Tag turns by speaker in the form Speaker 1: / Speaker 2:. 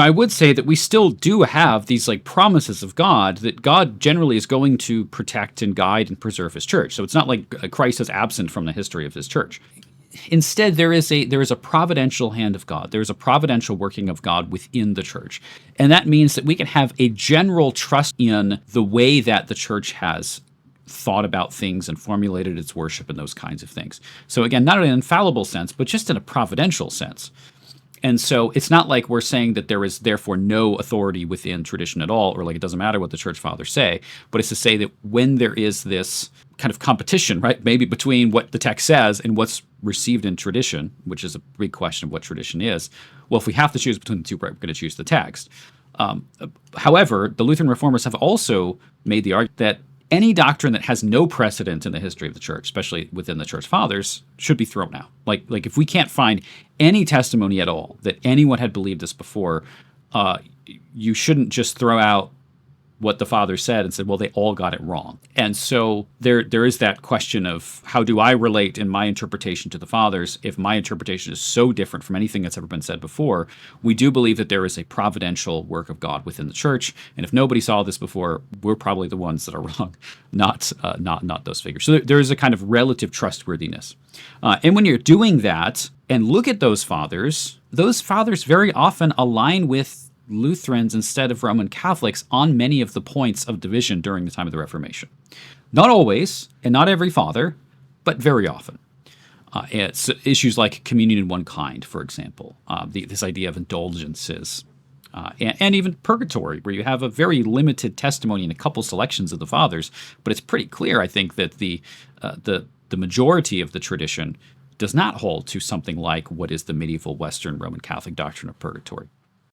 Speaker 1: I would say that we still do have these like promises of God that God generally is going to protect and guide and preserve his church. So it's not like Christ is absent from the history of his church. Instead, there is a providential hand of God. There is a providential working of God within the church. And that means that we can have a general trust in the way that the church has thought about things and formulated its worship and those kinds of things. So again, not in an infallible sense, but just in a providential sense. And so it's not like we're saying that there is therefore no authority within tradition at all, or like it doesn't matter what the church fathers say, but it's to say that when there is this kind of competition, right, maybe between what the text says and what's received in tradition, which is a big question of what tradition is, well, if we have to choose between the two, we're going to choose the text. However, the Lutheran reformers have also made the argument that any doctrine that has no precedent in the history of the church, especially within the church fathers, should be thrown out. Like if we can't find any testimony at all that anyone had believed this before, you shouldn't just throw out what the fathers said and said, well, they all got it wrong. And so there is that question of how do I relate in my interpretation to the fathers if my interpretation is so different from anything that's ever been said before. We do believe that there is a providential work of God within the church, and if nobody saw this before, we're probably the ones that are wrong, not those figures. So there is a kind of relative trustworthiness. And when you're doing that and look at those fathers very often align with Lutherans instead of Roman Catholics on many of the points of division during the time of the Reformation. Not always, and not every father, but very often. It's issues like communion in one kind, for example, this idea of indulgences, and even purgatory, where you have a very limited testimony in a couple selections of the fathers, but it's pretty clear, I think, that the majority of the tradition does not hold to something like what is the medieval Western Roman Catholic doctrine of purgatory.